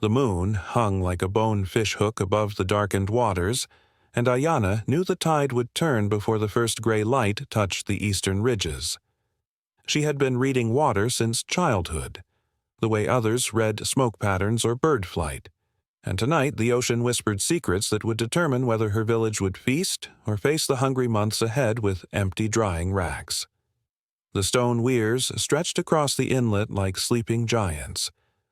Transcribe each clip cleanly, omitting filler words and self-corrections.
The moon hung like a bone fishhook above the darkened waters, and Ayanna knew the tide would turn before the first gray light touched the eastern ridges. She had been reading water since childhood, the way others read smoke patterns or bird flight, and tonight the ocean whispered secrets that would determine whether her village would feast or face the hungry months ahead with empty drying racks. The stone weirs stretched across the inlet like sleeping giants,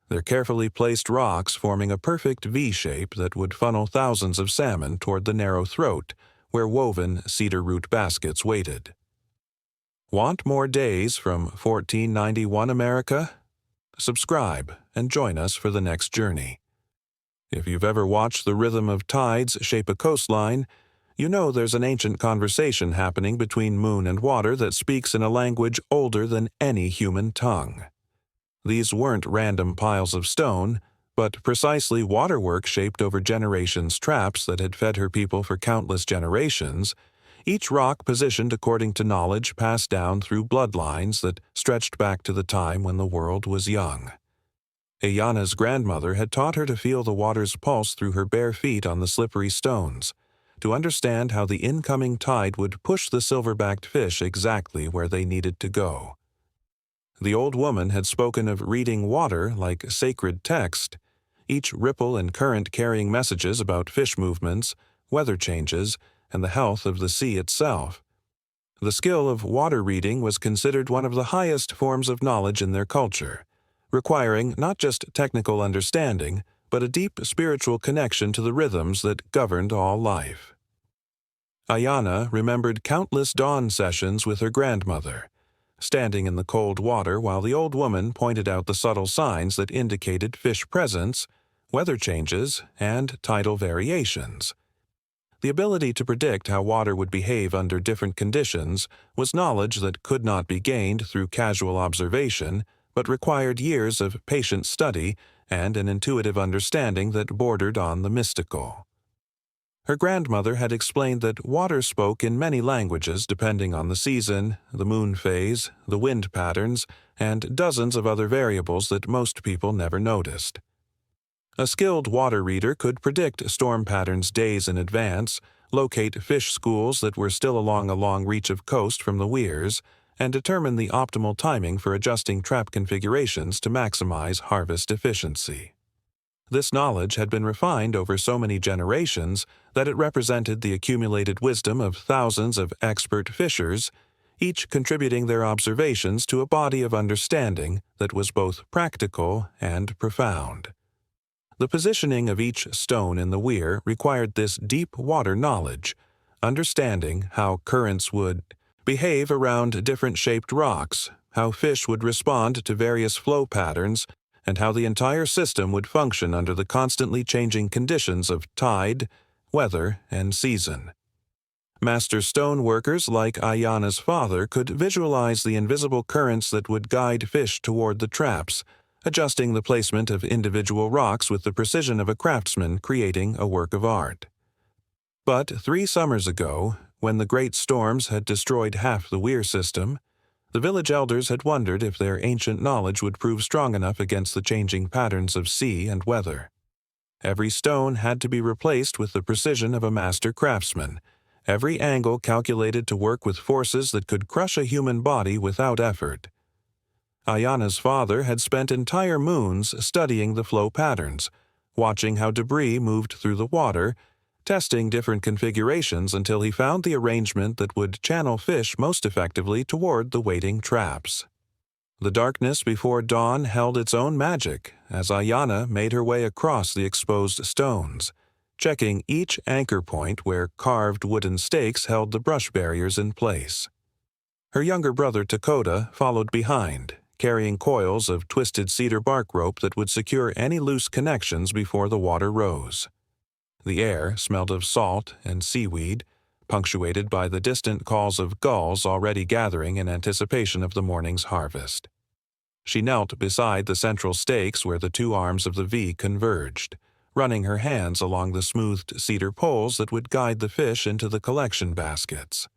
their carefully placed rocks forming a perfect V-shape that would funnel thousands of salmon toward the narrow throat where woven cedar root baskets waited. Want more days from 1491 America? Subscribe and join us for the next journey. If you've ever watched the rhythm of tides shape a coastline, you know there's an ancient conversation happening between moon and water that speaks in a language older than any human tongue. These weren't random piles of stone, but precisely waterwork shaped over generations' traps that had fed her people for countless generations, each rock positioned according to knowledge passed down through bloodlines that stretched back to the time when the world was young. Ayanna's grandmother had taught her to feel the water's pulse through her bare feet on the slippery stones, to understand how the incoming tide would push the silver-backed fish exactly where they needed to go. The old woman had spoken of reading water like sacred text, each ripple and current carrying messages about fish movements, weather changes, and the health of the sea itself. The skill of water reading was considered one of the highest forms of knowledge in their culture, requiring not just technical understanding, but a deep spiritual connection to the rhythms that governed all life. Ayanna remembered countless dawn sessions with her grandmother, standing in the cold water while the old woman pointed out the subtle signs that indicated fish presence, weather changes, and tidal variations. The ability to predict how water would behave under different conditions was knowledge that could not be gained through casual observation, but required years of patient study and an intuitive understanding that bordered on the mystical. Her grandmother had explained that water spoke in many languages depending on the season, the moon phase, the wind patterns, and dozens of other variables that most people never noticed. A skilled water reader could predict storm patterns days in advance, locate fish schools that were still along a long reach of coast from the weirs, and determine the optimal timing for adjusting trap configurations to maximize harvest efficiency. This knowledge had been refined over so many generations that it represented the accumulated wisdom of thousands of expert fishers, each contributing their observations to a body of understanding that was both practical and profound. The positioning of each stone in the weir required this deep water knowledge, understanding how currents would behave around different shaped rocks, how fish would respond to various flow patterns, and how the entire system would function under the constantly changing conditions of tide, weather, and season. Master stone workers like Ayanna's father could visualize the invisible currents that would guide fish toward the traps, adjusting the placement of individual rocks with the precision of a craftsman creating a work of art. But 3 summers ago, when the great storms had destroyed half the weir system, the village elders had wondered if their ancient knowledge would prove strong enough against the changing patterns of sea and weather. Every stone had to be replaced with the precision of a master craftsman, every angle calculated to work with forces that could crush a human body without effort. Ayanna's father had spent entire moons studying the flow patterns, watching how debris moved through the water, testing different configurations until he found the arrangement that would channel fish most effectively toward the waiting traps. The darkness before dawn held its own magic as Ayanna made her way across the exposed stones, checking each anchor point where carved wooden stakes held the brush barriers in place. Her younger brother Takoda followed behind, carrying coils of twisted cedar bark rope that would secure any loose connections before the water rose. The air smelled of salt and seaweed, punctuated by the distant calls of gulls already gathering in anticipation of the morning's harvest. She knelt beside the central stakes where the 2 arms of the V converged, running her hands along the smoothed cedar poles that would guide the fish into the collection baskets.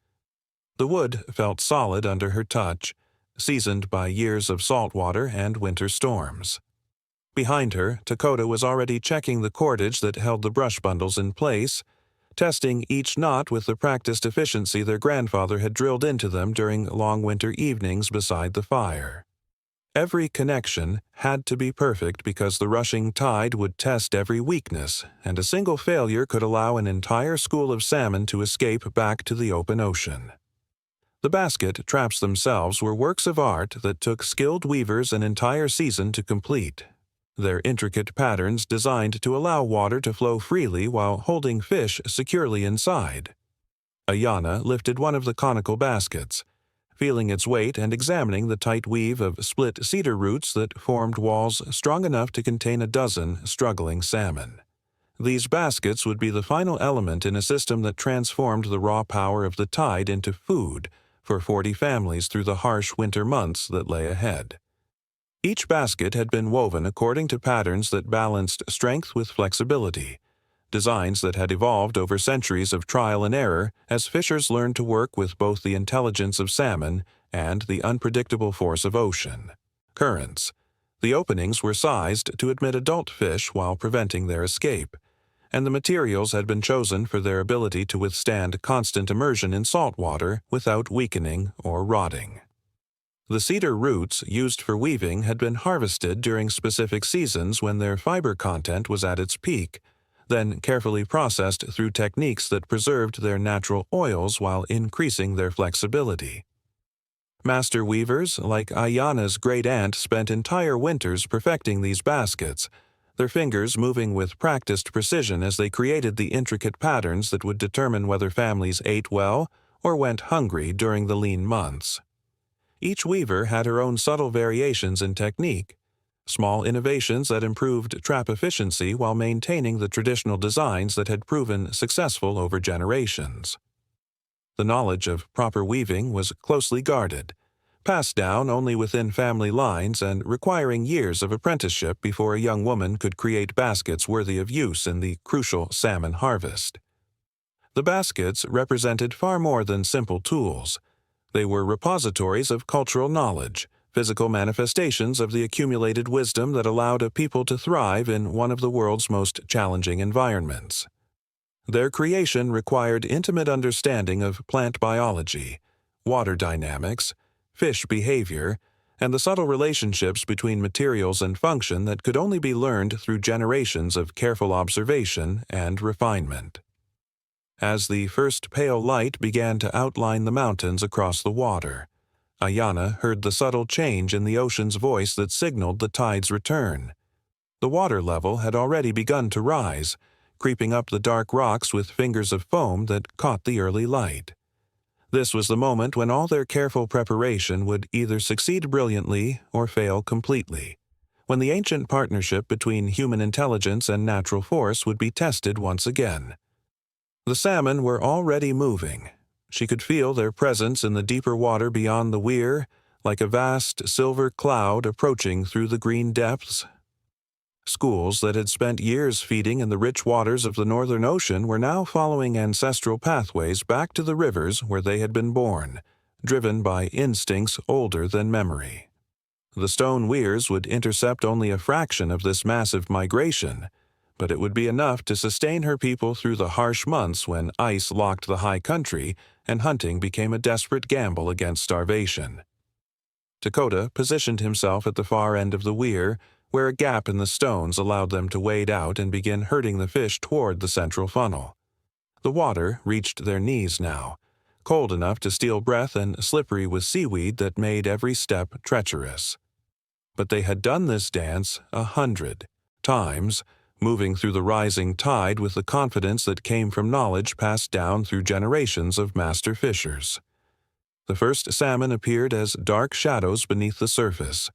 The wood felt solid under her touch, seasoned by years of salt water and winter storms. Behind her, Dakota was already checking the cordage that held the brush bundles in place, testing each knot with the practiced efficiency their grandfather had drilled into them during long winter evenings beside the fire. Every connection had to be perfect because the rushing tide would test every weakness, and a single failure could allow an entire school of salmon to escape back to the open ocean. The basket traps themselves were works of art that took skilled weavers an entire season to complete. Their intricate patterns designed to allow water to flow freely while holding fish securely inside. Ayanna lifted one of the conical baskets, feeling its weight and examining the tight weave of split cedar roots that formed walls strong enough to contain a dozen struggling salmon. These baskets would be the final element in a system that transformed the raw power of the tide into food for 40 families through the harsh winter months that lay ahead. Each basket had been woven according to patterns that balanced strength with flexibility, designs that had evolved over centuries of trial and error as fishers learned to work with both the intelligence of salmon and the unpredictable force of ocean currents. The openings were sized to admit adult fish while preventing their escape, and the materials had been chosen for their ability to withstand constant immersion in salt water without weakening or rotting. The cedar roots used for weaving had been harvested during specific seasons when their fiber content was at its peak, then carefully processed through techniques that preserved their natural oils while increasing their flexibility. Master weavers like Ayanna's great-aunt spent entire winters perfecting these baskets, their fingers moving with practiced precision as they created the intricate patterns that would determine whether families ate well or went hungry during the lean months. Each weaver had her own subtle variations in technique, small innovations that improved trap efficiency while maintaining the traditional designs that had proven successful over generations. The knowledge of proper weaving was closely guarded, passed down only within family lines and requiring years of apprenticeship before a young woman could create baskets worthy of use in the crucial salmon harvest. The baskets represented far more than simple tools. They were repositories of cultural knowledge, physical manifestations of the accumulated wisdom that allowed a people to thrive in one of the world's most challenging environments. Their creation required intimate understanding of plant biology, water dynamics, fish behavior, and the subtle relationships between materials and function that could only be learned through generations of careful observation and refinement. As the first pale light began to outline the mountains across the water, Ayanna heard the subtle change in the ocean's voice that signaled the tide's return. The water level had already begun to rise, creeping up the dark rocks with fingers of foam that caught the early light. This was the moment when all their careful preparation would either succeed brilliantly or fail completely, when the ancient partnership between human intelligence and natural force would be tested once again. The salmon were already moving. She could feel their presence in the deeper water beyond the weir, like a vast silver cloud approaching through the green depths. Schools that had spent years feeding in the rich waters of the northern ocean were now following ancestral pathways back to the rivers where they had been born, driven by instincts older than memory. The stone weirs would intercept only a fraction of this massive migration, but it would be enough to sustain her people through the harsh months when ice locked the high country and hunting became a desperate gamble against starvation. Dakota positioned himself at the far end of the weir, where a gap in the stones allowed them to wade out and begin herding the fish toward the central funnel. The water reached their knees now, cold enough to steal breath and slippery with seaweed that made every step treacherous. But they had done this dance 100 times, moving through the rising tide with the confidence that came from knowledge passed down through generations of master fishers. The first salmon appeared as dark shadows beneath the surface,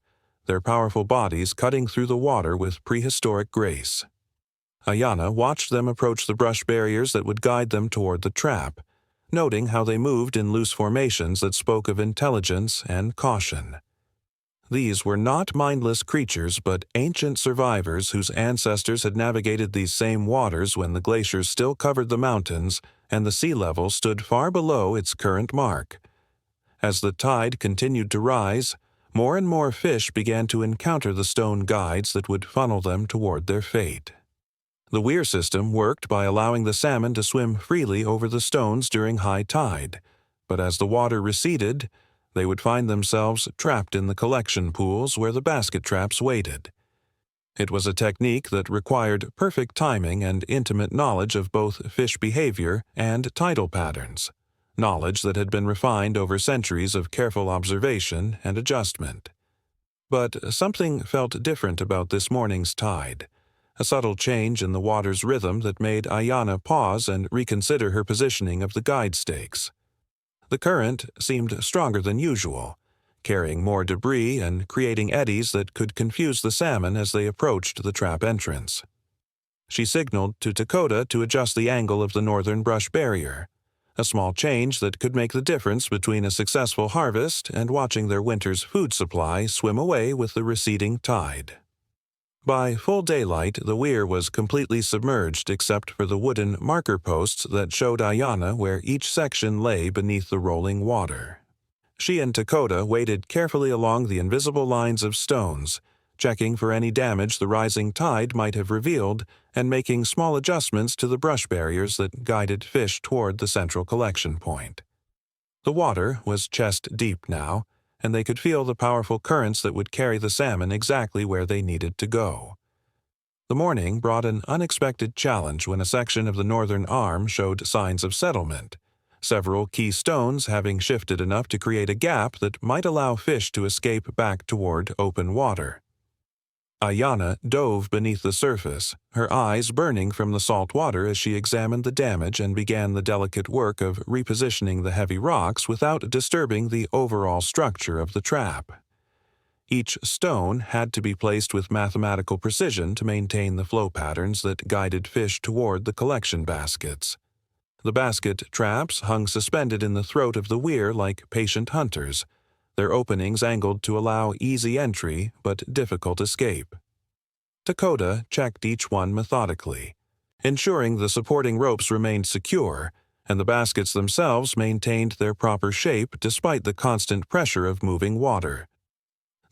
their powerful bodies cutting through the water with prehistoric grace. Ayanna watched them approach the brush barriers that would guide them toward the trap, noting how they moved in loose formations that spoke of intelligence and caution. These were not mindless creatures, but ancient survivors whose ancestors had navigated these same waters when the glaciers still covered the mountains and the sea level stood far below its current mark. As the tide continued to rise, more and more fish began to encounter the stone guides that would funnel them toward their fate. The weir system worked by allowing the salmon to swim freely over the stones during high tide, but as the water receded, they would find themselves trapped in the collection pools where the basket traps waited. It was a technique that required perfect timing and intimate knowledge of both fish behavior and tidal patterns, knowledge that had been refined over centuries of careful observation and adjustment. But something felt different about this morning's tide, a subtle change in the water's rhythm that made Ayanna pause and reconsider her positioning of the guide stakes. The current seemed stronger than usual, carrying more debris and creating eddies that could confuse the salmon as they approached the trap entrance. She signaled to Dakota to adjust the angle of the northern brush barrier, a small change that could make the difference between a successful harvest and watching their winter's food supply swim away with the receding tide. By full daylight, the weir was completely submerged except for the wooden marker posts that showed Ayanna where each section lay beneath the rolling water. She and Dakota waded carefully along the invisible lines of stones, checking for any damage the rising tide might have revealed and making small adjustments to the brush barriers that guided fish toward the central collection point. The water was chest-deep now, and they could feel the powerful currents that would carry the salmon exactly where they needed to go. The morning brought an unexpected challenge when a section of the northern arm showed signs of settlement, several key stones having shifted enough to create a gap that might allow fish to escape back toward open water. Ayanna dove beneath the surface, her eyes burning from the salt water as she examined the damage and began the delicate work of repositioning the heavy rocks without disturbing the overall structure of the trap. Each stone had to be placed with mathematical precision to maintain the flow patterns that guided fish toward the collection baskets. The basket traps hung suspended in the throat of the weir like patient hunters, their openings angled to allow easy entry but difficult escape. Dakota checked each one methodically, ensuring the supporting ropes remained secure and the baskets themselves maintained their proper shape despite the constant pressure of moving water.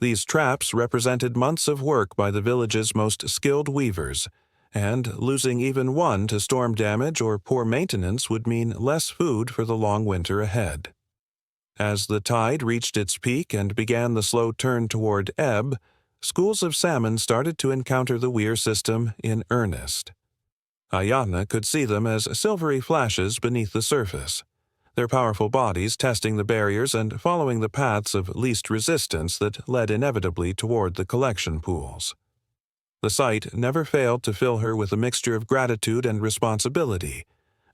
These traps represented months of work by the village's most skilled weavers, and losing even one to storm damage or poor maintenance would mean less food for the long winter ahead. As the tide reached its peak and began the slow turn toward ebb, schools of salmon started to encounter the weir system in earnest. Ayanna could see them as silvery flashes beneath the surface, their powerful bodies testing the barriers and following the paths of least resistance that led inevitably toward the collection pools. The sight never failed to fill her with a mixture of gratitude and responsibility,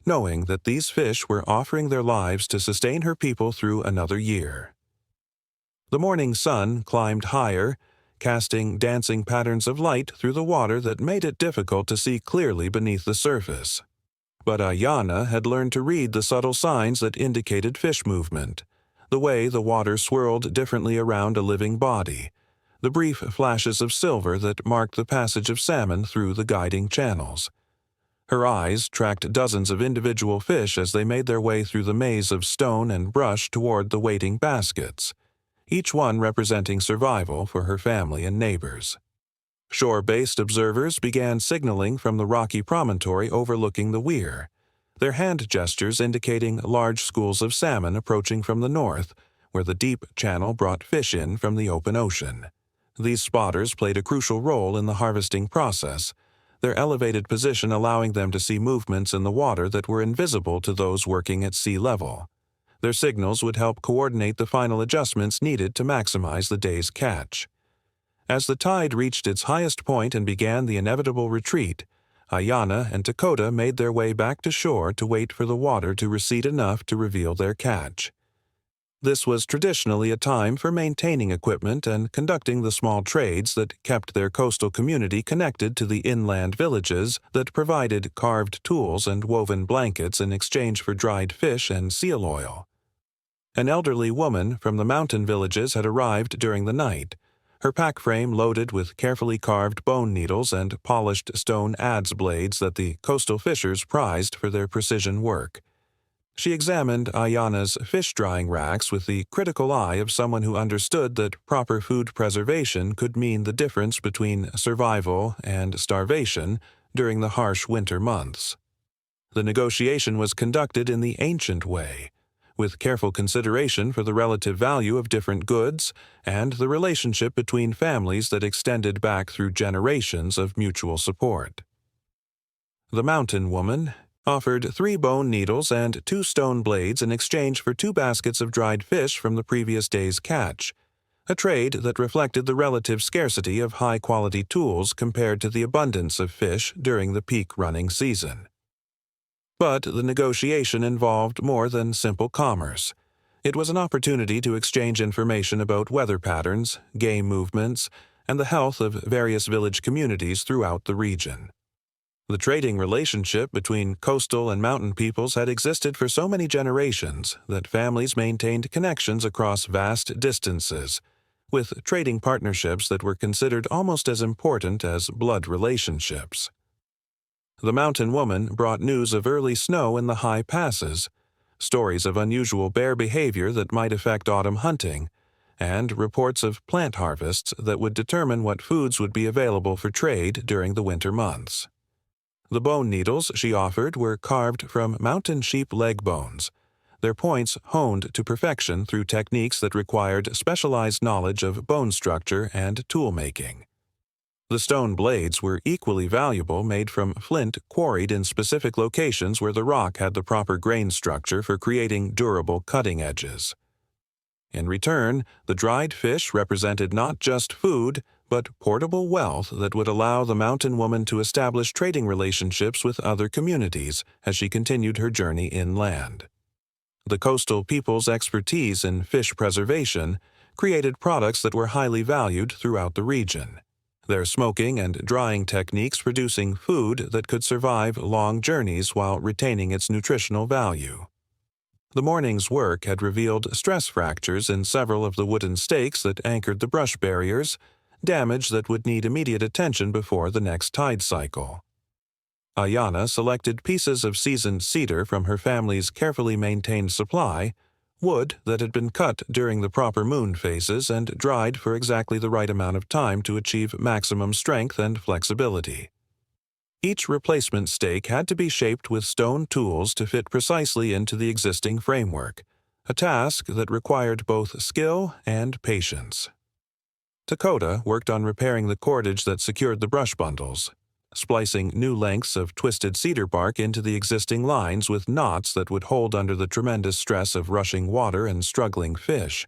knowing that these fish were offering their lives to sustain her people through another year. The morning sun climbed higher, casting dancing patterns of light through the water that made it difficult to see clearly beneath the surface. But Ayanna had learned to read the subtle signs that indicated fish movement, the way the water swirled differently around a living body, the brief flashes of silver that marked the passage of salmon through the guiding channels. Her eyes tracked dozens of individual fish as they made their way through the maze of stone and brush toward the waiting baskets, each one representing survival for her family and neighbors. Shore-based observers began signaling from the rocky promontory overlooking the weir, their hand gestures indicating large schools of salmon approaching from the north, where the deep channel brought fish in from the open ocean. These spotters played a crucial role in the harvesting process, their elevated position allowing them to see movements in the water that were invisible to those working at sea level. Their signals would help coordinate the final adjustments needed to maximize the day's catch. As the tide reached its highest point and began the inevitable retreat, Ayanna and Dakota made their way back to shore to wait for the water to recede enough to reveal their catch. This was traditionally a time for maintaining equipment and conducting the small trades that kept their coastal community connected to the inland villages that provided carved tools and woven blankets in exchange for dried fish and seal oil. An elderly woman from the mountain villages had arrived during the night, her pack frame loaded with carefully carved bone needles and polished stone adze blades that the coastal fishers prized for their precision work. She examined Ayana's fish-drying racks with the critical eye of someone who understood that proper food preservation could mean the difference between survival and starvation during the harsh winter months. The negotiation was conducted in the ancient way, with careful consideration for the relative value of different goods and the relationship between families that extended back through generations of mutual support. The mountain woman offered 3 bone needles and 2 stone blades in exchange for 2 baskets of dried fish from the previous day's catch, a trade that reflected the relative scarcity of high-quality tools compared to the abundance of fish during the peak running season. But the negotiation involved more than simple commerce. It was an opportunity to exchange information about weather patterns, game movements, and the health of various village communities throughout the region. The trading relationship between coastal and mountain peoples had existed for so many generations that families maintained connections across vast distances, with trading partnerships that were considered almost as important as blood relationships. The mountain woman brought news of early snow in the high passes, stories of unusual bear behavior that might affect autumn hunting, and reports of plant harvests that would determine what foods would be available for trade during the winter months. The bone needles she offered were carved from mountain sheep leg bones, their points honed to perfection through techniques that required specialized knowledge of bone structure and tool-making. The stone blades were equally valuable, made from flint quarried in specific locations where the rock had the proper grain structure for creating durable cutting edges. In return, the dried fish represented not just food, but portable wealth that would allow the mountain woman to establish trading relationships with other communities as she continued her journey inland. The coastal people's expertise in fish preservation created products that were highly valued throughout the region, their smoking and drying techniques producing food that could survive long journeys while retaining its nutritional value. The morning's work had revealed stress fractures in several of the wooden stakes that anchored the brush barriers, damage that would need immediate attention before the next tide cycle. Ayana selected pieces of seasoned cedar from her family's carefully maintained supply, wood that had been cut during the proper moon phases and dried for exactly the right amount of time to achieve maximum strength and flexibility. Each replacement stake had to be shaped with stone tools to fit precisely into the existing framework, a task that required both skill and patience. Dakota worked on repairing the cordage that secured the brush bundles, splicing new lengths of twisted cedar bark into the existing lines with knots that would hold under the tremendous stress of rushing water and struggling fish.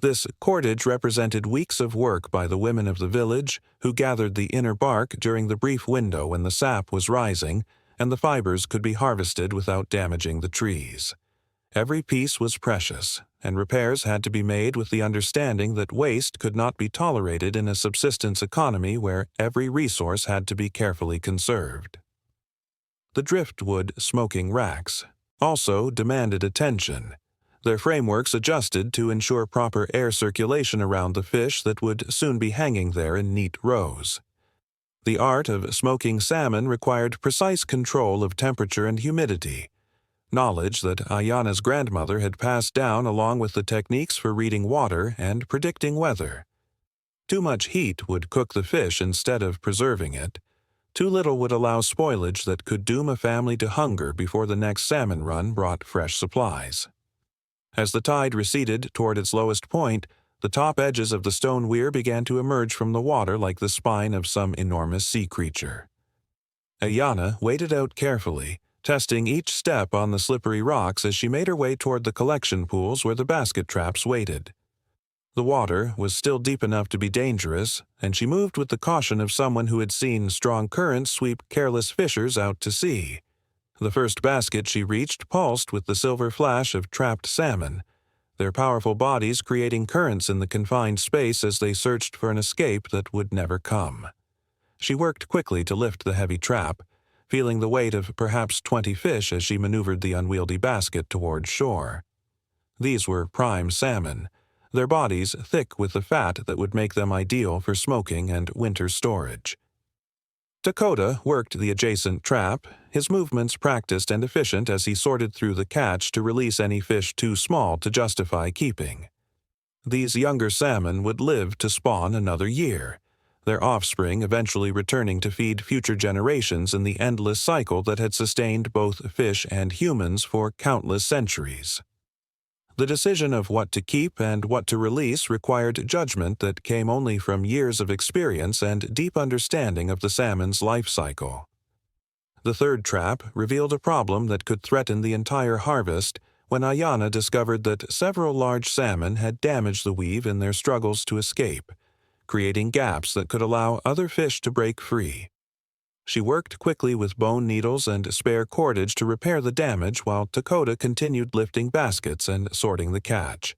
This cordage represented weeks of work by the women of the village who gathered the inner bark during the brief window when the sap was rising and the fibers could be harvested without damaging the trees. Every piece was precious, and repairs had to be made with the understanding that waste could not be tolerated in a subsistence economy where every resource had to be carefully conserved. The driftwood smoking racks also demanded attention, their frameworks adjusted to ensure proper air circulation around the fish that would soon be hanging there in neat rows. The art of smoking salmon required precise control of temperature and humidity, knowledge that Ayana's grandmother had passed down along with the techniques for reading water and predicting weather. Too much heat would cook the fish instead of preserving it. Too little would allow spoilage that could doom a family to hunger before the next salmon run brought fresh supplies. As the tide receded toward its lowest point, the top edges of the stone weir began to emerge from the water like the spine of some enormous sea creature. Ayana waded out carefully, testing each step on the slippery rocks as she made her way toward the collection pools where the basket traps waited. The water was still deep enough to be dangerous, and she moved with the caution of someone who had seen strong currents sweep careless fishers out to sea. The first basket she reached pulsed with the silver flash of trapped salmon, their powerful bodies creating currents in the confined space as they searched for an escape that would never come. She worked quickly to lift the heavy trap, feeling the weight of perhaps 20 fish as she maneuvered the unwieldy basket toward shore. These were prime salmon, their bodies thick with the fat that would make them ideal for smoking and winter storage. Dakota worked the adjacent trap, his movements practiced and efficient as he sorted through the catch to release any fish too small to justify keeping. These younger salmon would live to spawn another year, their offspring eventually returning to feed future generations in the endless cycle that had sustained both fish and humans for countless centuries. The decision of what to keep and what to release required judgment that came only from years of experience and deep understanding of the salmon's life cycle. The third trap revealed a problem that could threaten the entire harvest when Ayanna discovered that several large salmon had damaged the weave in their struggles to escape, creating gaps that could allow other fish to break free. She worked quickly with bone needles and spare cordage to repair the damage while Dakota continued lifting baskets and sorting the catch.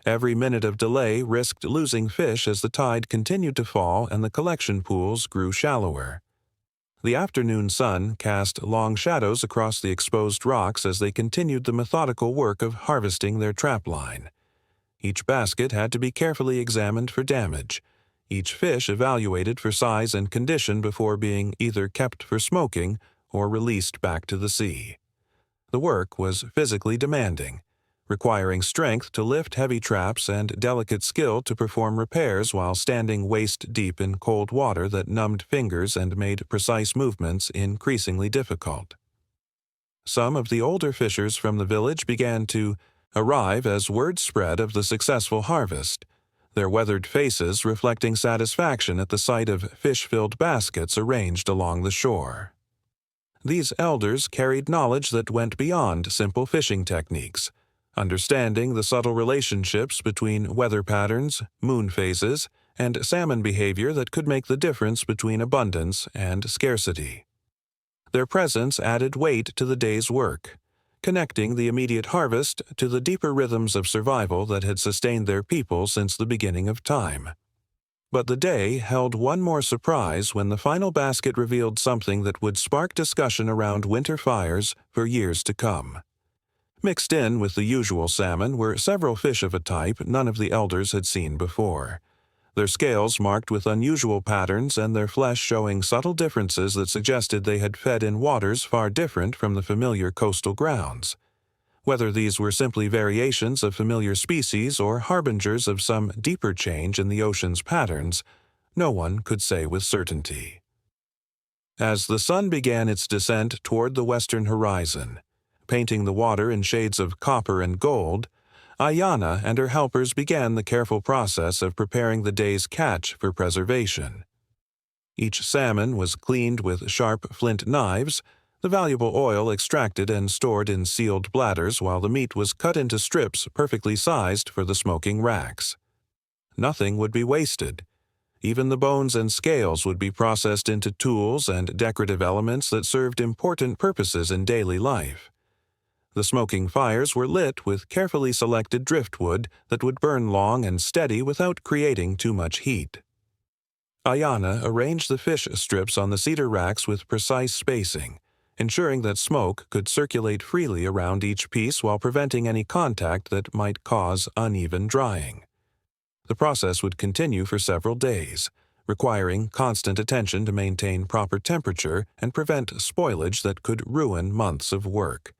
Every minute of delay risked losing fish as the tide continued to fall and the collection pools grew shallower. The afternoon sun cast long shadows across the exposed rocks as they continued the methodical work of harvesting their trap line. Each basket had to be carefully examined for damage, each fish evaluated for size and condition before being either kept for smoking or released back to the sea. The work was physically demanding, requiring strength to lift heavy traps and delicate skill to perform repairs while standing waist-deep in cold water that numbed fingers and made precise movements increasingly difficult. Some of the older fishers from the village began to arrive as word spread of the successful harvest, their weathered faces reflecting satisfaction at the sight of fish-filled baskets arranged along the shore. These elders carried knowledge that went beyond simple fishing techniques, understanding the subtle relationships between weather patterns, moon phases, and salmon behavior that could make the difference between abundance and scarcity. Their presence added weight to the day's work, connecting the immediate harvest to the deeper rhythms of survival that had sustained their people since the beginning of time. But the day held one more surprise when the final basket revealed something that would spark discussion around winter fires for years to come. Mixed in with the usual salmon were several fish of a type none of the elders had seen before, their scales marked with unusual patterns and their flesh showing subtle differences that suggested they had fed in waters far different from the familiar coastal grounds. Whether these were simply variations of familiar species or harbingers of some deeper change in the ocean's patterns, no one could say with certainty. As the sun began its descent toward the western horizon, painting the water in shades of copper and gold, Ayanna and her helpers began the careful process of preparing the day's catch for preservation. Each salmon was cleaned with sharp flint knives, the valuable oil extracted and stored in sealed bladders while the meat was cut into strips perfectly sized for the smoking racks. Nothing would be wasted. Even the bones and scales would be processed into tools and decorative elements that served important purposes in daily life. The smoking fires were lit with carefully selected driftwood that would burn long and steady without creating too much heat. Ayanna arranged the fish strips on the cedar racks with precise spacing, ensuring that smoke could circulate freely around each piece while preventing any contact that might cause uneven drying. The process would continue for several days, requiring constant attention to maintain proper temperature and prevent spoilage that could ruin months of work.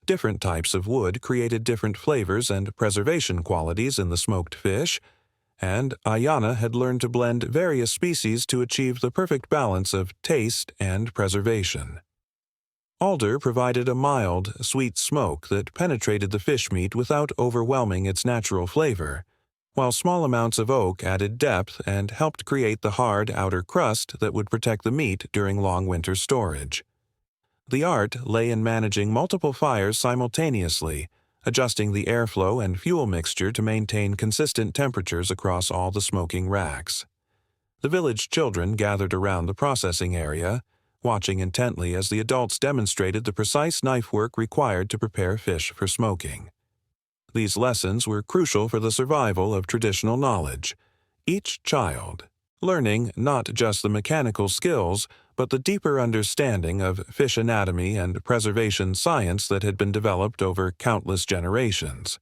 Different types of wood created different flavors and preservation qualities in the smoked fish, and Ayanna had learned to blend various species to achieve the perfect balance of taste and preservation. Alder provided a mild, sweet smoke that penetrated the fish meat without overwhelming its natural flavor, while small amounts of oak added depth and helped create the hard outer crust that would protect the meat during long winter storage. The art lay in managing multiple fires simultaneously, adjusting the airflow and fuel mixture to maintain consistent temperatures across all the smoking racks. The village children gathered around the processing area, watching intently as the adults demonstrated the precise knife work required to prepare fish for smoking. These lessons were crucial for the survival of traditional knowledge, each child learning not just the mechanical skills, but the deeper understanding of fish anatomy and preservation science that had been developed over countless generations.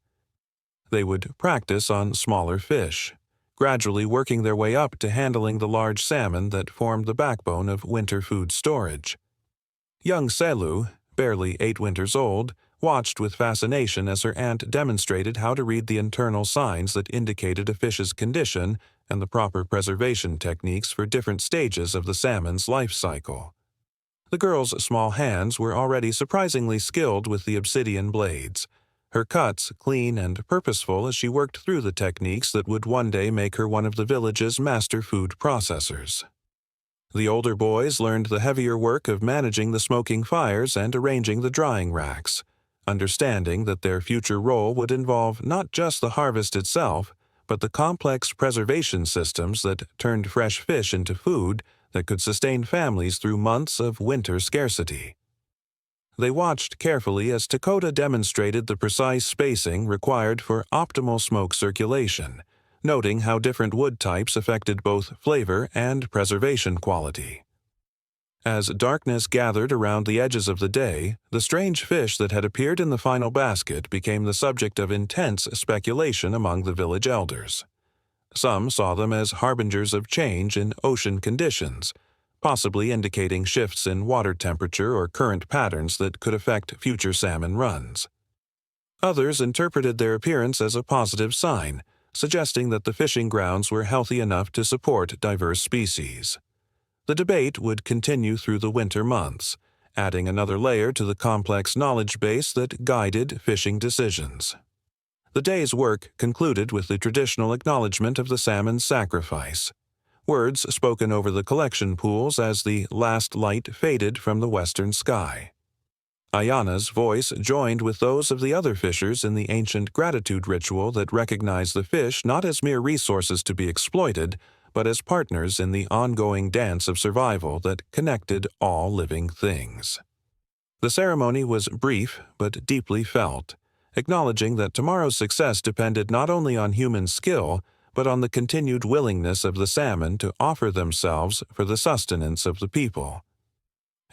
They would practice on smaller fish, gradually working their way up to handling the large salmon that formed the backbone of winter food storage. Young Selu, barely 8 winters old, watched with fascination as her aunt demonstrated how to read the internal signs that indicated a fish's condition and the proper preservation techniques for different stages of the salmon's life cycle. The girl's small hands were already surprisingly skilled with the obsidian blades, her cuts clean and purposeful as she worked through the techniques that would one day make her one of the village's master food processors. The older boys learned the heavier work of managing the smoking fires and arranging the drying racks, understanding that their future role would involve not just the harvest itself, but the complex preservation systems that turned fresh fish into food that could sustain families through months of winter scarcity. They watched carefully as Dakota demonstrated the precise spacing required for optimal smoke circulation, noting how different wood types affected both flavor and preservation quality. As darkness gathered around the edges of the day, the strange fish that had appeared in the final basket became the subject of intense speculation among the village elders. Some saw them as harbingers of change in ocean conditions, possibly indicating shifts in water temperature or current patterns that could affect future salmon runs. Others interpreted their appearance as a positive sign, suggesting that the fishing grounds were healthy enough to support diverse species. The debate would continue through the winter months, adding another layer to the complex knowledge base that guided fishing decisions. The day's work concluded with the traditional acknowledgement of the salmon's sacrifice, words spoken over the collection pools as the last light faded from the western sky. Ayana's voice joined with those of the other fishers in the ancient gratitude ritual that recognized the fish not as mere resources to be exploited, but as partners in the ongoing dance of survival that connected all living things. The ceremony was brief but deeply felt, acknowledging that tomorrow's success depended not only on human skill, but on the continued willingness of the salmon to offer themselves for the sustenance of the people.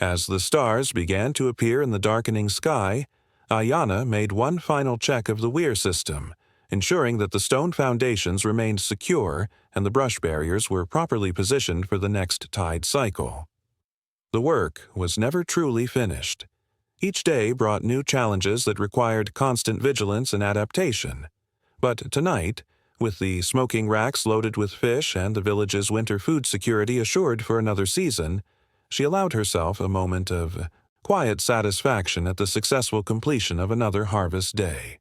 As the stars began to appear in the darkening sky, Ayana made one final check of the weir system, ensuring that the stone foundations remained secure and the brush barriers were properly positioned for the next tide cycle. The work was never truly finished. Each day brought new challenges that required constant vigilance and adaptation. But tonight, with the smoking racks loaded with fish and the village's winter food security assured for another season, she allowed herself a moment of quiet satisfaction at the successful completion of another harvest day.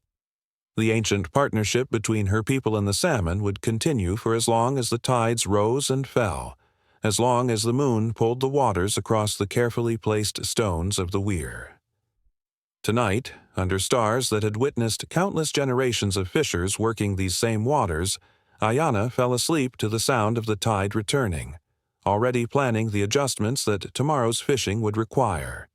The ancient partnership between her people and the salmon would continue for as long as the tides rose and fell, as long as the moon pulled the waters across the carefully placed stones of the weir. Tonight, under stars that had witnessed countless generations of fishers working these same waters, Ayana fell asleep to the sound of the tide returning, already planning the adjustments that tomorrow's fishing would require.